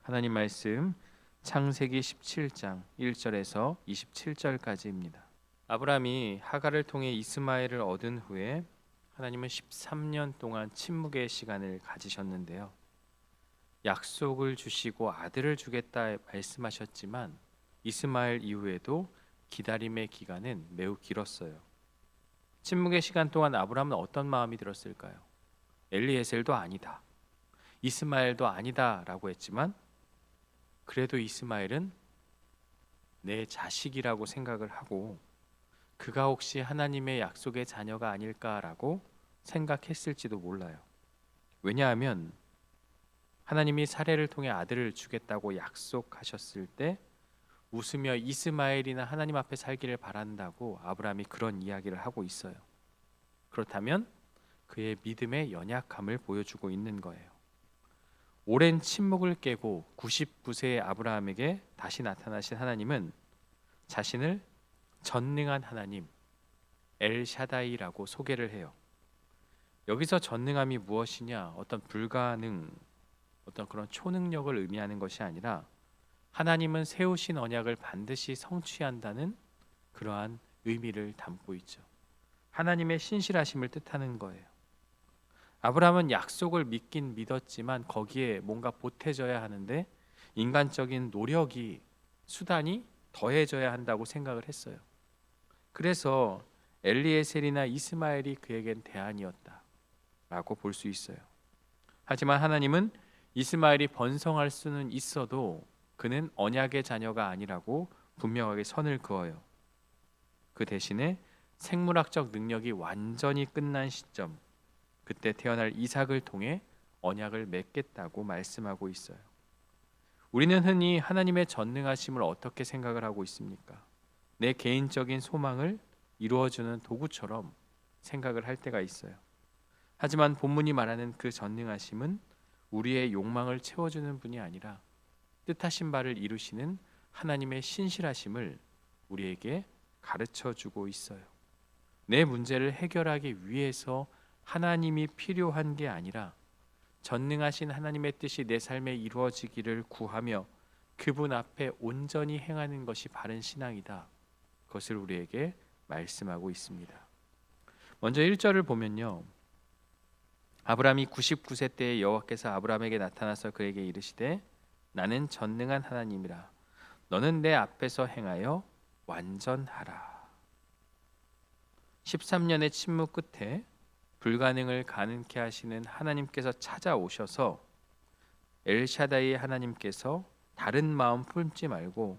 하나님 말씀 창세기 17장 1절에서 27절까지입니다. 아브라함이 하갈을 통해 이스마엘을 얻은 후에 하나님은 13년 동안 침묵의 시간을 가지셨는데요. 약속을 주시고 아들을 주겠다 말씀하셨지만 이스마엘 이후에도 기다림의 기간은 매우 길었어요. 침묵의 시간 동안 아브라함은 어떤 마음이 들었을까요? 엘리에셀도 아니다, 이스마엘도 아니다 라고 했지만 그래도 이스마엘은 내 자식이라고 생각을 하고 그가 혹시 하나님의 약속의 자녀가 아닐까라고 생각했을지도 몰라요. 왜냐하면 하나님이 사례를 통해 아들을 주겠다고 약속하셨을 때 웃으며 이스마엘이나 하나님 앞에 살기를 바란다고 아브라함이 그런 이야기를 하고 있어요. 그렇다면 그의 믿음의 연약함을 보여주고 있는 거예요. 오랜 침묵을 깨고 99세의 아브라함에게 다시 나타나신 하나님은 자신을 전능한 하나님 엘샤다이라고 소개를 해요. 여기서 전능함이 무엇이냐, 어떤 불가능, 어떤 그런 초능력을 의미하는 것이 아니라 하나님은 세우신 언약을 반드시 성취한다는 그러한 의미를 담고 있죠. 하나님의 신실하심을 뜻하는 거예요. 아브라함은 약속을 믿긴 믿었지만 거기에 뭔가 보태져야 하는데 인간적인 노력이, 수단이 더해져야 한다고 생각을 했어요. 그래서 엘리에셀이나 이스마엘이 그에겐 대안이었다 라고 볼 수 있어요. 하지만 하나님은 이스마엘이 번성할 수는 있어도 그는 언약의 자녀가 아니라고 분명하게 선을 그어요. 그 대신에 생물학적 능력이 완전히 끝난 시점, 그때 태어날 이삭을 통해 언약을 맺겠다고 말씀하고 있어요. 우리는 흔히 하나님의 전능하심을 어떻게 생각을 하고 있습니까? 내 개인적인 소망을 이루어주는 도구처럼 생각을 할 때가 있어요. 하지만 본문이 말하는 그 전능하심은 우리의 욕망을 채워주는 분이 아니라 뜻하신 바를 이루시는 하나님의 신실하심을 우리에게 가르쳐주고 있어요. 내 문제를 해결하기 위해서 하나님이 필요한 게 아니라 전능하신 하나님의 뜻이 내 삶에 이루어지기를 구하며 그분 앞에 온전히 행하는 것이 바른 신앙이다. 그것을 우리에게 말씀하고 있습니다. 먼저 1절을 보면요. 아브라함이 99세 때에 여호와께서 아브라함에게 나타나서 그에게 이르시되 나는 전능한 하나님이라 너는 내 앞에서 행하여 완전하라. 13년의 침묵 끝에 불가능을 가능케 하시는 하나님께서 찾아오셔서 엘샤다이 하나님께서 다른 마음 품지 말고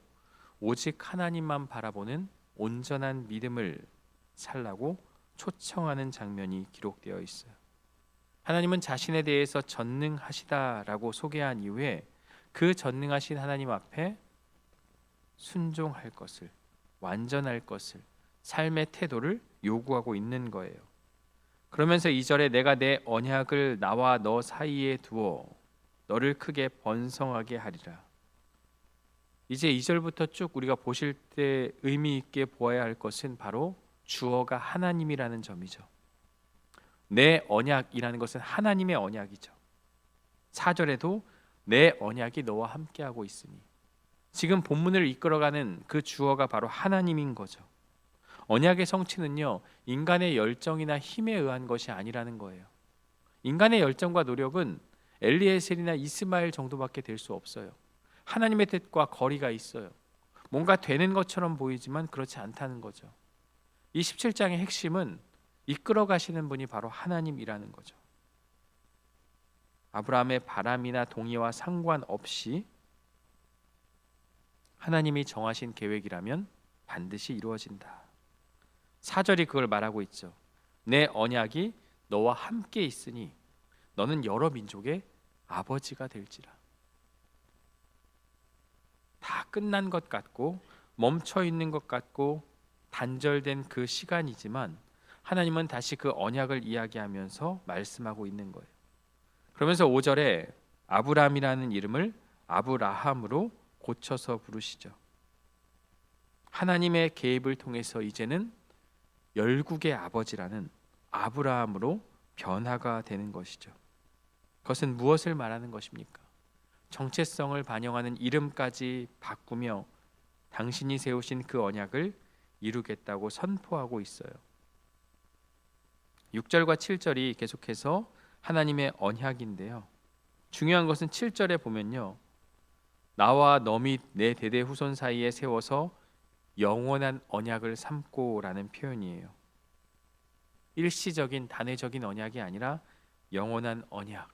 오직 하나님만 바라보는 온전한 믿음을 살라고 초청하는 장면이 기록되어 있어요. 하나님은 자신에 대해서 전능하시다라고 소개한 이후에 그 전능하신 하나님 앞에 순종할 것을, 완전할 것을, 삶의 태도를 요구하고 있는 거예요. 그러면서 2절에 내가 내 언약을 나와 너 사이에 두어 너를 크게 번성하게 하리라. 이제 2절부터 쭉 우리가 보실 때 의미 있게 보아야 할 것은 바로 주어가 하나님이라는 점이죠. 내 언약이라는 것은 하나님의 언약이죠. 4절에도 내 언약이 너와 함께하고 있으니, 지금 본문을 이끌어가는 그 주어가 바로 하나님인 거죠. 언약의 성취는요, 인간의 열정이나 힘에 의한 것이 아니라는 거예요. 인간의 열정과 노력은 엘리에셀이나 이스마엘 정도밖에 될 수 없어요. 하나님의 뜻과 거리가 있어요. 뭔가 되는 것처럼 보이지만 그렇지 않다는 거죠. 이 17장의 핵심은 이끌어 가시는 분이 바로 하나님이라는 거죠. 아브라함의 바람이나 동의와 상관없이 하나님이 정하신 계획이라면 반드시 이루어진다. 4절이 그걸 말하고 있죠. 내 언약이 너와 함께 있으니 너는 여러 민족의 아버지가 될지라. 다 끝난 것 같고 멈춰 있는 것 같고 단절된 그 시간이지만 하나님은 다시 그 언약을 이야기하면서 말씀하고 있는 거예요. 그러면서 5절에 아브람이라는 이름을 아브라함으로 고쳐서 부르시죠. 하나님의 개입을 통해서 이제는 열국의 아버지라는 아브라함으로 변화가 되는 것이죠. 그것은 무엇을 말하는 것입니까? 정체성을 반영하는 이름까지 바꾸며 당신이 세우신 그 언약을 이루겠다고 선포하고 있어요. 6절과 7절이 계속해서 하나님의 언약인데요. 중요한 것은 7절에 보면요, 나와 너 및 내 대대 후손 사이에 세워서 영원한 언약을 삼고라는 표현이에요. 일시적인 단회적인 언약이 아니라 영원한 언약.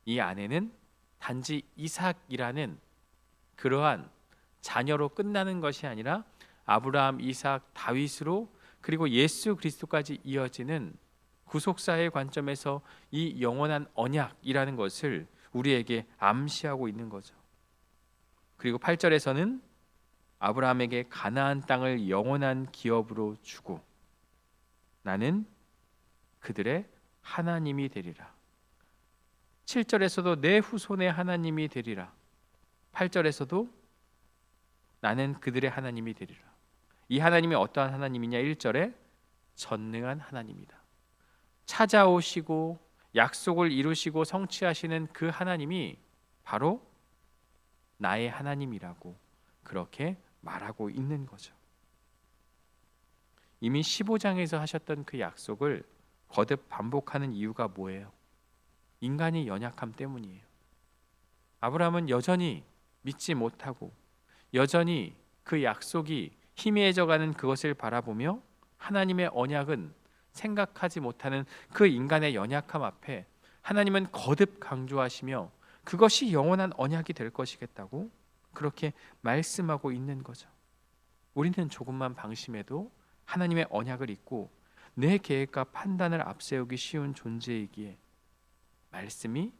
이 안에는 단지 이삭이라는 그러한 자녀로 끝나는 것이 아니라 아브라함, 이삭, 다윗으로 그리고 예수 그리스도까지 이어지는 구속사의 관점에서 이 영원한 언약이라는 것을 우리에게 암시하고 있는 거죠. 그리고 8절에서는 아브라함에게 가나안 땅을 영원한 기업으로 주고 나는 그들의 하나님이 되리라. 7절에서도 내 후손의 하나님이 되리라. 8절에서도 나는 그들의 하나님이 되리라. 이 하나님이 어떠한 하나님이냐? 1절에 전능한 하나님이다. 찾아오시고 약속을 이루시고 성취하시는 그 하나님이 바로 나의 하나님이라고 그렇게 말하고 있는 거죠. 이미 15장에서 하셨던 그 약속을 거듭 반복하는 이유가 뭐예요? 인간의 연약함 때문이에요. 아브라함은 여전히 믿지 못하고 여전히 그 약속이 희미해져가는 그것을 바라보며 하나님의 언약은 생각하지 못하는 그 인간의 연약함 앞에 하나님은 거듭 강조하시며 그것이 영원한 언약이 될 것이겠다고 그렇게 말씀하고 있는 거죠. 우리는 조금만 방심해도 하나님의 언약을 잊고 내 계획과 판단을 앞세우기 쉬운 존재이기에 말씀이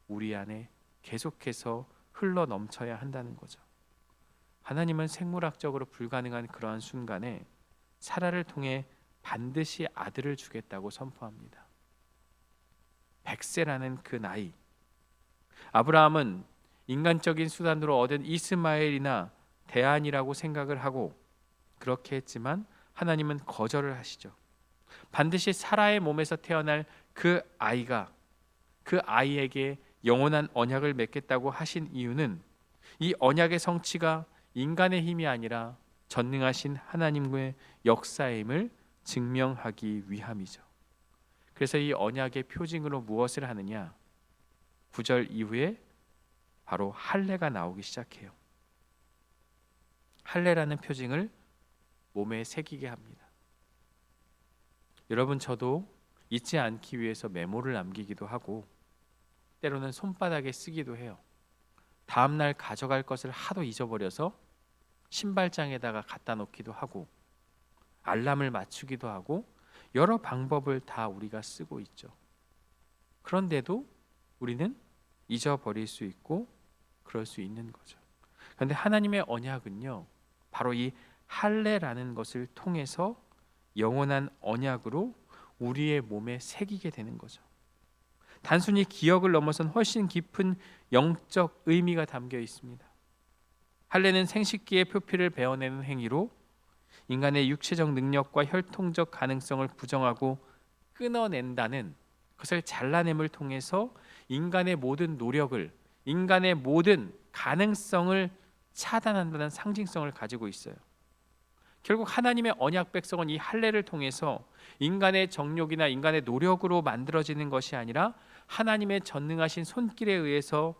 우리 안에 계속해서 흘러 넘쳐야 한다는 거죠. 하나님은 생물학적으로 불가능한 그러한 순간에 사라를 통해 반드시 아들을 주겠다고 선포합니다. 100세라는 그 나이, 아브라함은 인간적인 수단으로 얻은 이스마엘이나 대안이라고 생각을 하고 그렇게 했지만 하나님은 거절을 하시죠. 반드시 사라의 몸에서 태어날 그 아이가 그 아이에게 영원한 언약을 맺겠다고 하신 이유는 이 언약의 성취가 인간의 힘이 아니라 전능하신 하나님의 역사임을 증명하기 위함이죠. 그래서 이 언약의 표징으로 무엇을 하느냐? 9절 이후에 바로 할례가 나오기 시작해요. 할례라는 표징을 몸에 새기게 합니다. 여러분, 저도 잊지 않기 위해서 메모를 남기기도 하고 때로는 손바닥에 쓰기도 해요. 다음날 가져갈 것을 하도 잊어버려서 신발장에다가 갖다 놓기도 하고 알람을 맞추기도 하고 여러 방법을 다 우리가 쓰고 있죠. 그런데도 우리는 잊어버릴 수 있고 그럴 수 있는 거죠. 그런데 하나님의 언약은요, 바로 이 할례라는 것을 통해서 영원한 언약으로 우리의 몸에 새기게 되는 거죠. 단순히 기억을 넘어선 훨씬 깊은 영적 의미가 담겨 있습니다. 할례는 생식기의 표피를 베어내는 행위로 인간의 육체적 능력과 혈통적 가능성을 부정하고 끊어낸다는, 그것을 잘라냄을 통해서 인간의 모든 노력을, 인간의 모든 가능성을 차단한다는 상징성을 가지고 있어요. 결국 하나님의 언약 백성은 이 할례를 통해서 인간의 정욕이나 인간의 노력으로 만들어지는 것이 아니라 하나님의 전능하신 손길에 의해서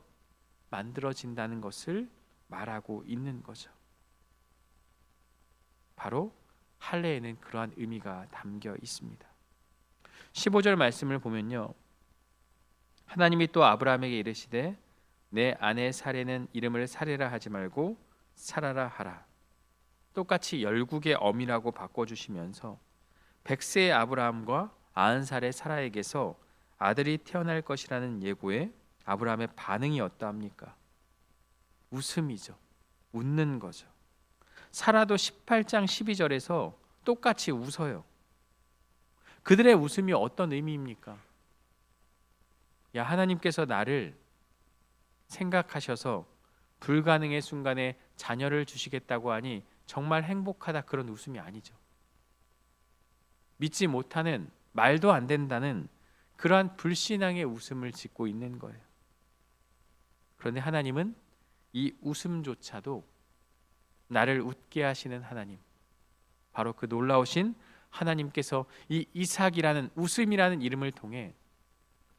만들어진다는 것을 말하고 있는 거죠. 바로 할례에는 그러한 의미가 담겨 있습니다. 15절 말씀을 보면요, 하나님이 또 아브라함에게 이르시되 내 아내 사레는 이름을 사레라 하지 말고 사라라 하라. 똑같이 열국의 어미라고 바꿔주시면서 100세의 아브라함과 90살의 사라에게서 아들이 태어날 것이라는 예고에 아브라함의 반응이 어떠합니까? 웃음이죠. 웃는 거죠. 사라도 18장 12절에서 똑같이 웃어요. 그들의 웃음이 어떤 의미입니까? 야, 하나님께서 나를 생각하셔서 불가능의 순간에 자녀를 주시겠다고 하니 정말 행복하다, 그런 웃음이 아니죠. 믿지 못하는, 말도 안 된다는 그러한 불신앙의 웃음을 짓고 있는 거예요. 그런데 하나님은 이 웃음조차도 나를 웃게 하시는 하나님, 바로 그 놀라우신 하나님께서 이 이삭이라는 웃음이라는 이름을 통해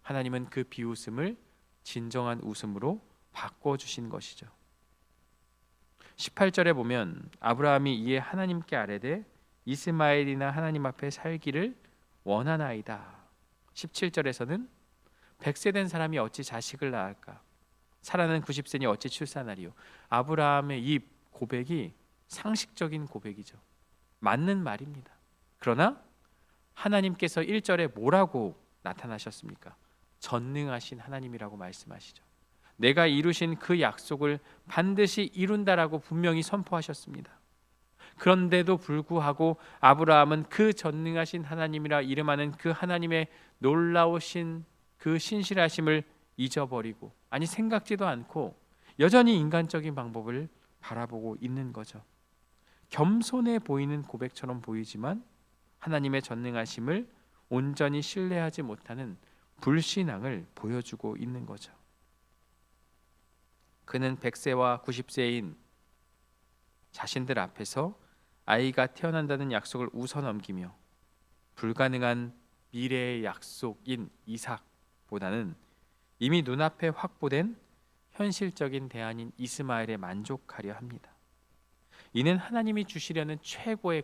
하나님은 그 비웃음을 진정한 웃음으로 바꿔주신 것이죠. 18절에 보면 아브라함이 이에 하나님께 아뢰되 이스마엘이나 하나님 앞에 살기를 원하나이다. 17절에서는 100세 된 사람이 어찌 자식을 낳을까? 사라는 90세니 어찌 출산하리요? 아브라함의 이 고백이 상식적인 고백이죠. 맞는 말입니다. 그러나 하나님께서 1절에 뭐라고 나타나셨습니까? 전능하신 하나님이라고 말씀하시죠. 내가 이루신 그 약속을 반드시 이룬다라고 분명히 선포하셨습니다. 그런데도 불구하고 아브라함은 그 전능하신 하나님이라 이름하는 그 하나님의 놀라우신 그 신실하심을 잊어버리고, 아니 생각지도 않고 여전히 인간적인 방법을 바라보고 있는 거죠. 겸손해 보이는 고백처럼 보이지만 하나님의 전능하심을 온전히 신뢰하지 못하는 불신앙을 보여주고 있는 거죠. 그는 100세와 90세인 자신들 앞에서 아이가 태어난다는 약속을 웃어넘기며 불가능한 미래의 약속인 이삭보다는 이미 눈앞에 확보된 현실적인 대안인 이스마엘에 만족하려 합니다. 이는 하나님이 주시려는 최고의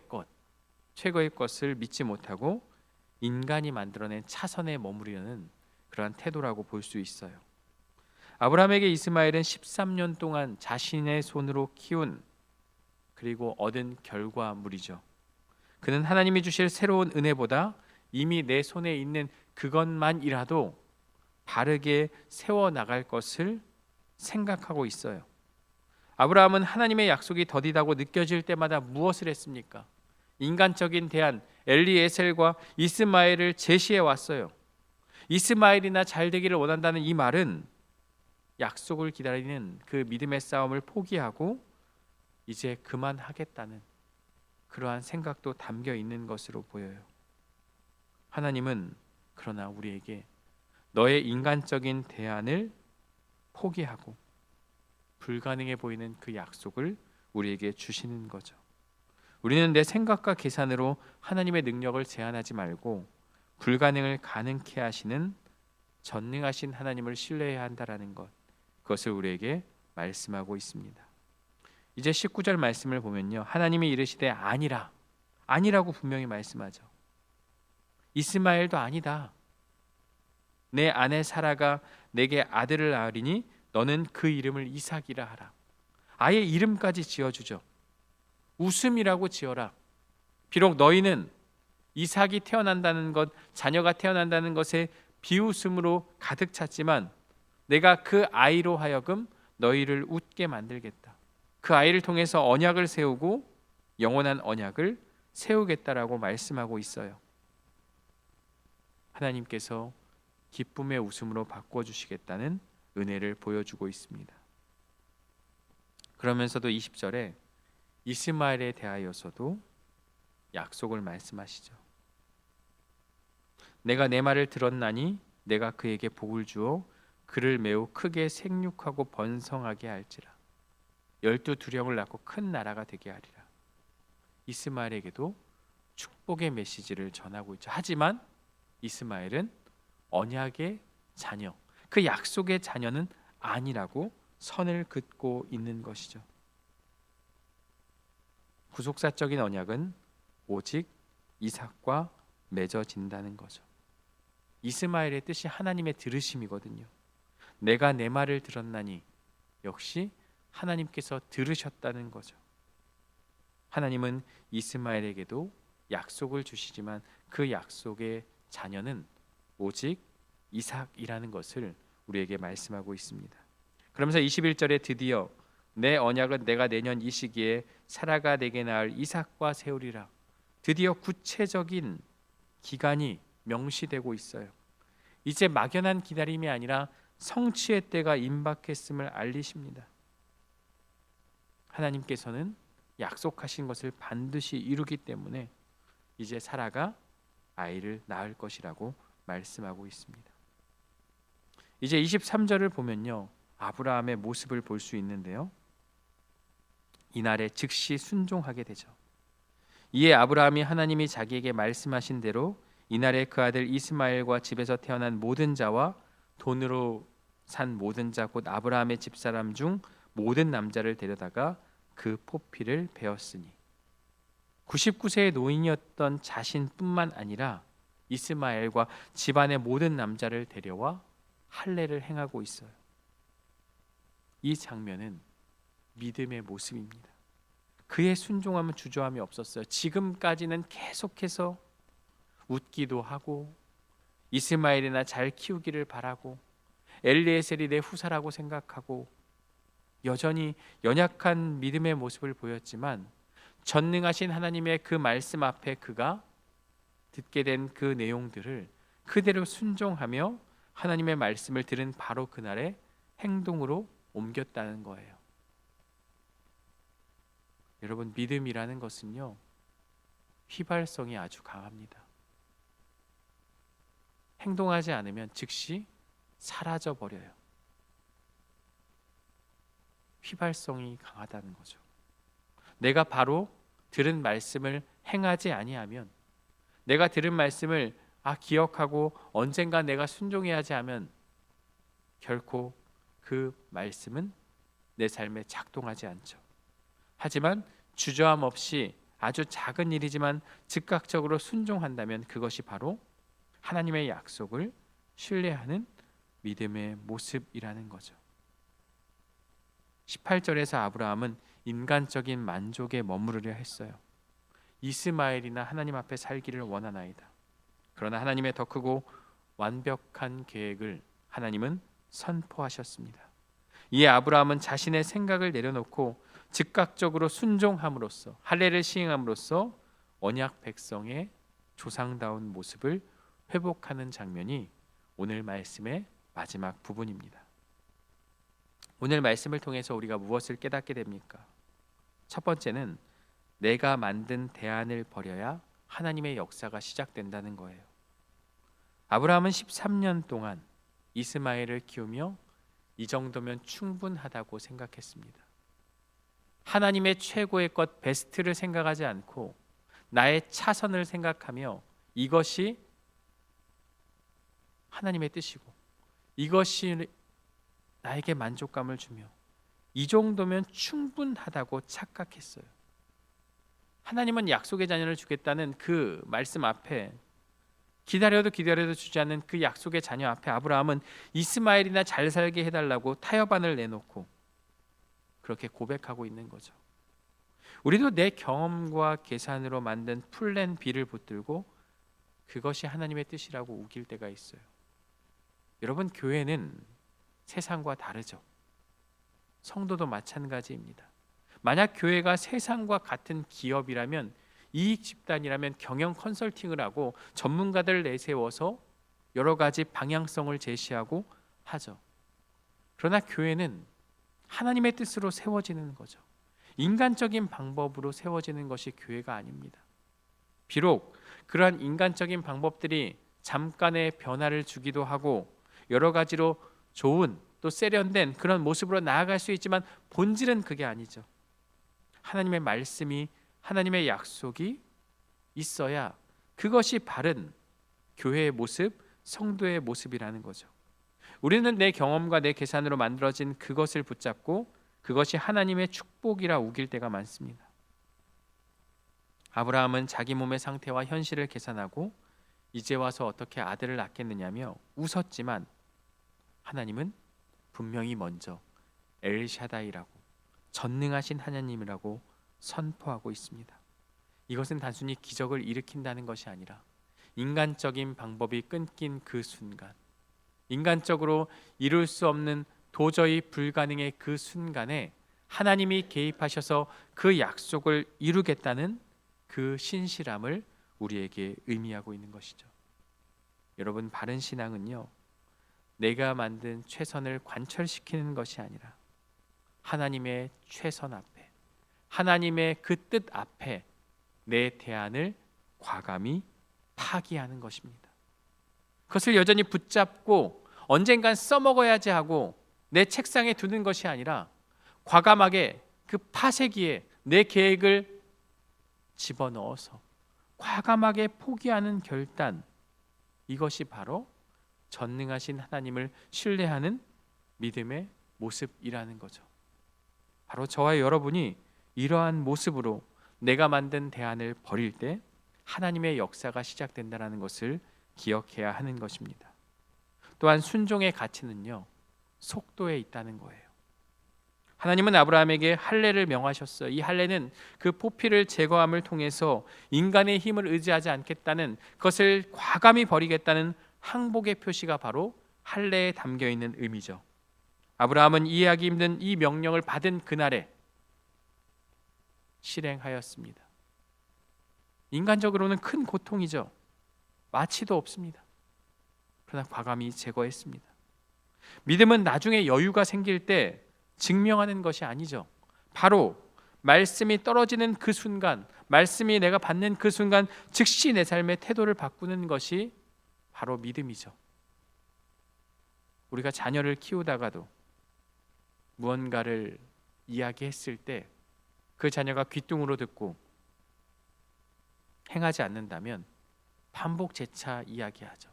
것을 믿지 못하고 인간이 만들어낸 차선에 머무르려는 그러한 태도라고 볼 수 있어요. 아브라함에게 이스마엘은 13년 동안 자신의 손으로 키운 그리고 얻은 결과물이죠. 그는 하나님이 주실 새로운 은혜보다 이미 내 손에 있는 그것만이라도 바르게 세워나갈 것을 생각하고 있어요. 아브라함은 하나님의 약속이 더디다고 느껴질 때마다 무엇을 했습니까? 인간적인 대안 엘리에셀과 이스마엘을 제시해 왔어요. 이스마엘이나 잘 되기를 원한다는 이 말은 약속을 기다리는 그 믿음의 싸움을 포기하고 이제 그만하겠다는 그러한 생각도 담겨 있는 것으로 보여요. 하나님은 그러나 우리에게 너의 인간적인 대안을 포기하고 불가능해 보이는 그 약속을 우리에게 주시는 거죠. 우리는 내 생각과 계산으로 하나님의 능력을 제한하지 말고 불가능을 가능케 하시는 전능하신 하나님을 신뢰해야 한다라는 것, 그것을 우리에게 말씀하고 있습니다. 이제 19절 말씀을 보면요, 하나님이 이르시되 아니라고 분명히 말씀하죠. 이스마엘도 아니다. 내 아내 사라가 내게 아들을 낳으리니 너는 그 이름을 이삭이라 하라. 아예 이름까지 지어주죠. 웃음이라고 지어라. 비록 너희는 이삭이 태어난다는 것, 자녀가 태어난다는 것에 비웃음으로 가득 찼지만 내가 그 아이로 하여금 너희를 웃게 만들겠다. 그 아이를 통해서 언약을 세우고 영원한 언약을 세우겠다라고 말씀하고 있어요. 하나님께서 기쁨의 웃음으로 바꿔주시겠다는 은혜를 보여주고 있습니다. 그러면서도 20절에 이스마엘에 대하여서도 약속을 말씀하시죠. 내가 내 말을 들었나니 내가 그에게 복을 주어 그를 매우 크게 생육하고 번성하게 할지라. 12두령을 낳고 큰 나라가 되게 하리라. 이스마엘에게도 축복의 메시지를 전하고 있죠. 하지만 이스마엘은 언약의 자녀, 그 약속의 자녀는 아니라고 선을 긋고 있는 것이죠. 구속사적인 언약은 오직 이삭과 맺어진다는 거죠. 이스마엘의 뜻이 하나님의 들으심이거든요. 내가 내 말을 들었나니 역시 하나님께서 들으셨다는 거죠. 하나님은 이스마엘에게도 약속을 주시지만 그 약속의 자녀는 오직 이삭이라는 것을 우리에게 말씀하고 있습니다. 그러면서 21절에 드디어 내 언약은 내가 내년 이 시기에 사라가 내게 낳을 이삭과 세우리라. 드디어 구체적인 기간이 명시되고 있어요. 이제 막연한 기다림이 아니라 성취의 때가 임박했음을 알리십니다. 하나님께서는 약속하신 것을 반드시 이루기 때문에 이제 사라가 아이를 낳을 것이라고 말씀하고 있습니다. 이제 23절을 보면요, 아브라함의 모습을 볼 수 있는데요. 이날에 즉시 순종하게 되죠. 이에 아브라함이 하나님이 자기에게 말씀하신 대로 이날에 그 아들 이스마엘과 집에서 태어난 모든 자와 돈으로 산 모든 자 곧 아브라함의 집사람 중 모든 남자를 데려다가 그 포피를 베었으니 99세의 노인이었던 자신뿐만 아니라 이스마엘과 집안의 모든 남자를 데려와 할례를 행하고 있어요. 이 장면은 믿음의 모습입니다. 그의 순종함은 주저함이 없었어요. 지금까지는 계속해서 웃기도 하고 이스마엘이나 잘 키우기를 바라고 엘리에셀이 내 후사라고 생각하고 여전히 연약한 믿음의 모습을 보였지만 전능하신 하나님의 그 말씀 앞에 그가 듣게 된 그 내용들을 그대로 순종하며 하나님의 말씀을 들은 바로 그날의 행동으로 옮겼다는 거예요. 여러분, 믿음이라는 것은요, 휘발성이 아주 강합니다. 행동하지 않으면 즉시 사라져 버려요. 휘발성이 강하다는 거죠. 내가 바로 들은 말씀을 행하지 아니하면, 내가 들은 말씀을 기억하고 언젠가 내가 순종해야지 하면 결코 그 말씀은 내 삶에 작동하지 않죠. 하지만 주저함 없이 아주 작은 일이지만 즉각적으로 순종한다면 그것이 바로 하나님의 약속을 신뢰하는 믿음의 모습이라는 거죠. 18절에서 아브라함은 인간적인 만족에 머무르려 했어요. 이스마엘이나 하나님 앞에 살기를 원하나이다. 그러나 하나님의 더 크고 완벽한 계획을 하나님은 선포하셨습니다. 이에 아브라함은 자신의 생각을 내려놓고 즉각적으로 순종함으로써 할례를 시행함으로써 언약 백성의 조상다운 모습을 회복하는 장면이 오늘 말씀의 마지막 부분입니다. 오늘 말씀을 통해서 우리가 무엇을 깨닫게 됩니까? 첫 번째는 내가 만든 대안을 버려야 하나님의 역사가 시작된다는 거예요. 아브라함은 13년 동안 이스마엘을 키우며 이 정도면 충분하다고 생각했습니다. 하나님의 최고의 것 베스트를 생각하지 않고 나의 차선을 생각하며 이것이 하나님의 뜻이고 이것이 나에게 만족감을 주며 이 정도면 충분하다고 착각했어요. 하나님은 약속의 자녀를 주겠다는 그 말씀 앞에 기다려도 주지 않는 그 약속의 자녀 앞에 아브라함은 이스마엘이나 잘 살게 해달라고 타협안을 내놓고 그렇게 고백하고 있는 거죠. 우리도 내 경험과 계산으로 만든 플랜 B를 붙들고 그것이 하나님의 뜻이라고 우길 때가 있어요. 여러분, 교회는 세상과 다르죠. 성도도 마찬가지입니다. 만약 교회가 세상과 같은 기업이라면, 이익 집단이라면 경영 컨설팅을 하고 전문가들을 내세워서 여러 가지 방향성을 제시하고 하죠. 그러나 교회는 하나님의 뜻으로 세워지는 거죠. 인간적인 방법으로 세워지는 것이 교회가 아닙니다. 비록 그러한 인간적인 방법들이 잠깐의 변화를 주기도 하고 여러 가지로 좋은 또 세련된 그런 모습으로 나아갈 수 있지만 본질은 그게 아니죠. 하나님의 말씀이, 하나님의 약속이 있어야 그것이 바른 교회의 모습, 성도의 모습이라는 거죠. 우리는 내 경험과 내 계산으로 만들어진 그것을 붙잡고 그것이 하나님의 축복이라 우길 때가 많습니다. 아브라함은 자기 몸의 상태와 현실을 계산하고 이제 와서 어떻게 아들을 낳겠느냐며 웃었지만 하나님은 분명히 먼저 엘샤다이라고 전능하신 하나님이라고 선포하고 있습니다. 이것은 단순히 기적을 일으킨다는 것이 아니라 인간적인 방법이 끊긴 그 순간, 인간적으로 이룰 수 없는 도저히 불가능의 그 순간에 하나님이 개입하셔서 그 약속을 이루겠다는 그 신실함을 우리에게 의미하고 있는 것이죠. 여러분, 바른 신앙은요, 내가 만든 최선을 관철시키는 것이 아니라 하나님의 최선 앞에, 하나님의 그 뜻 앞에 내 대안을 과감히 파기하는 것입니다. 그것을 여전히 붙잡고 언젠간 써먹어야지 하고 내 책상에 두는 것이 아니라 과감하게 그 파쇄기에 내 계획을 집어넣어서 과감하게 포기하는 결단, 이것이 바로 전능하신 하나님을 신뢰하는 믿음의 모습이라는 거죠. 바로 저와 여러분이 이러한 모습으로 내가 만든 대안을 버릴 때 하나님의 역사가 시작된다는 것을 기억해야 하는 것입니다. 또한 순종의 가치는요, 속도에 있다는 거예요. 하나님은 아브라함에게 할례를 명하셨어요. 이 할례는 그 포피를 제거함을 통해서 인간의 힘을 의지하지 않겠다는, 그것을 과감히 버리겠다는 항복의 표시가 바로 할례에 담겨 있는 의미죠. 아브라함은 이해하기 힘든 이 명령을 받은 그날에 실행하였습니다. 인간적으로는 큰 고통이죠. 마취도 없습니다. 그러나 과감히 제거했습니다. 믿음은 나중에 여유가 생길 때 증명하는 것이 아니죠. 바로 말씀이 떨어지는 그 순간, 말씀이 내가 받는 그 순간 즉시 내 삶의 태도를 바꾸는 것이 바로 믿음이죠. 우리가 자녀를 키우다가도 무언가를 이야기했을 때 그 자녀가 귀뚱으로 듣고 행하지 않는다면 반복 재차 이야기하죠.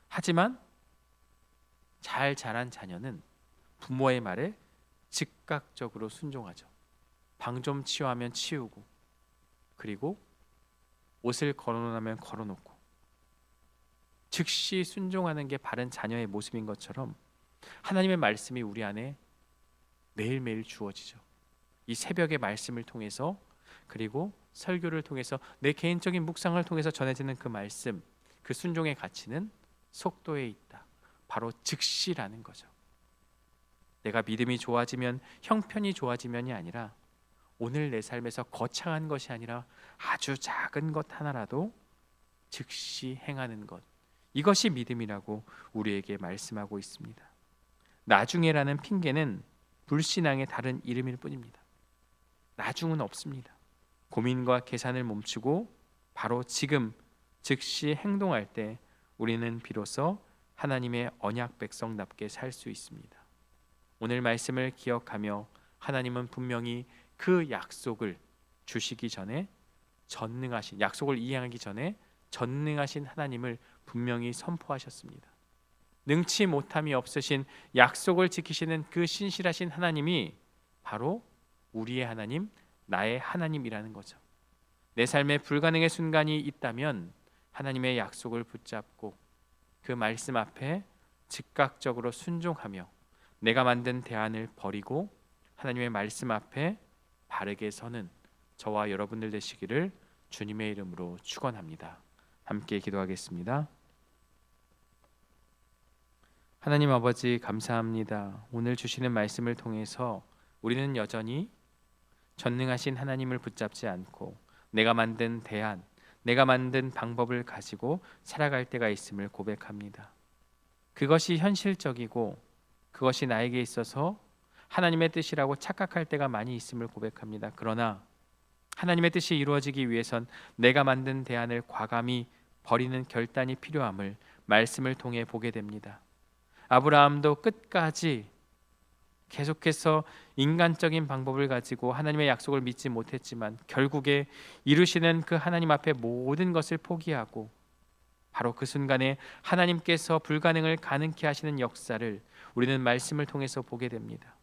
하지만 잘 자란 자녀는 부모의 말에 즉각적으로 순종하죠. 방 좀 치우하면 치우고, 그리고 옷을 걸어놓으면 걸어놓고, 즉시 순종하는 게 바른 자녀의 모습인 것처럼 하나님의 말씀이 우리 안에 매일매일 주어지죠. 이 새벽의 말씀을 통해서, 그리고 설교를 통해서, 내 개인적인 묵상을 통해서 전해지는 그 말씀, 그 순종의 가치는 속도에 있다. 바로 즉시라는 거죠. 내가 믿음이 좋아지면, 형편이 좋아지면이 아니라 오늘 내 삶에서 거창한 것이 아니라 아주 작은 것 하나라도 즉시 행하는 것, 이것이 믿음이라고 우리에게 말씀하고 있습니다. 나중에라는 핑계는 불신앙의 다른 이름일 뿐입니다. 나중은 없습니다. 고민과 계산을 멈추고 바로 지금 즉시 행동할 때 우리는 비로소 하나님의 언약 백성답게 살 수 있습니다. 오늘 말씀을 기억하며 하나님은 분명히 그 약속을 주시기 전에 전능하신, 약속을 이행하기 전에 전능하신 하나님을 분명히 선포하셨습니다. 능치 못함이 없으신, 약속을 지키시는 그 신실하신 하나님이 바로 우리의 하나님, 나의 하나님이라는 거죠. 내 삶에 불가능의 순간이 있다면 하나님의 약속을 붙잡고 그 말씀 앞에 즉각적으로 순종하며 내가 만든 대안을 버리고 하나님의 말씀 앞에 바르게 서는 저와 여러분들 되시기를 주님의 이름으로 축원합니다. 함께 기도하겠습니다. 하나님 아버지, 감사합니다. 오늘 주시는 말씀을 통해서 우리는 여전히 전능하신 하나님을 붙잡지 않고 내가 만든 대안, 내가 만든 방법을 가지고 살아갈 때가 있음을 고백합니다. 그것이 현실적이고 그것이 나에게 있어서 하나님의 뜻이라고 착각할 때가 많이 있음을 고백합니다. 그러나 하나님의 뜻이 이루어지기 위해선 내가 만든 대안을 과감히 버리는 결단이 필요함을 말씀을 통해 보게 됩니다. 아브라함도 끝까지 계속해서 인간적인 방법을 가지고 하나님의 약속을 믿지 못했지만 결국에 이루시는 그 하나님 앞에 모든 것을 포기하고 바로 그 순간에 하나님께서 불가능을 가능케 하시는 역사를 우리는 말씀을 통해서 보게 됩니다.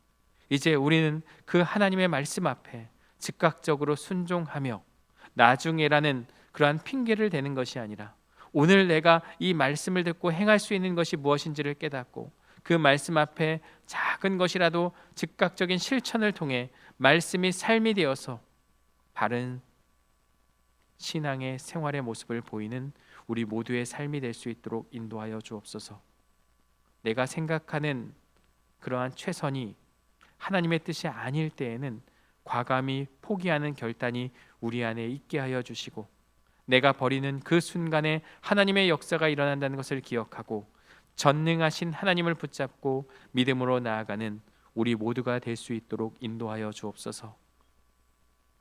이제 우리는 그 하나님의 말씀 앞에 즉각적으로 순종하며 나중에라는 그러한 핑계를 대는 것이 아니라 오늘 내가 이 말씀을 듣고 행할 수 있는 것이 무엇인지를 깨닫고 그 말씀 앞에 작은 것이라도 즉각적인 실천을 통해 말씀이 삶이 되어서 바른 신앙의 생활의 모습을 보이는 우리 모두의 삶이 될 수 있도록 인도하여 주옵소서. 내가 생각하는 그러한 최선이 하나님의 뜻이 아닐 때에는 과감히 포기하는 결단이 우리 안에 있게 하여 주시고 내가 버리는 그 순간에 하나님의 역사가 일어난다는 것을 기억하고 전능하신 하나님을 붙잡고 믿음으로 나아가는 우리 모두가 될 수 있도록 인도하여 주옵소서.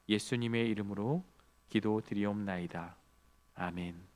예수님의 이름으로 기도드리옵나이다. 아멘.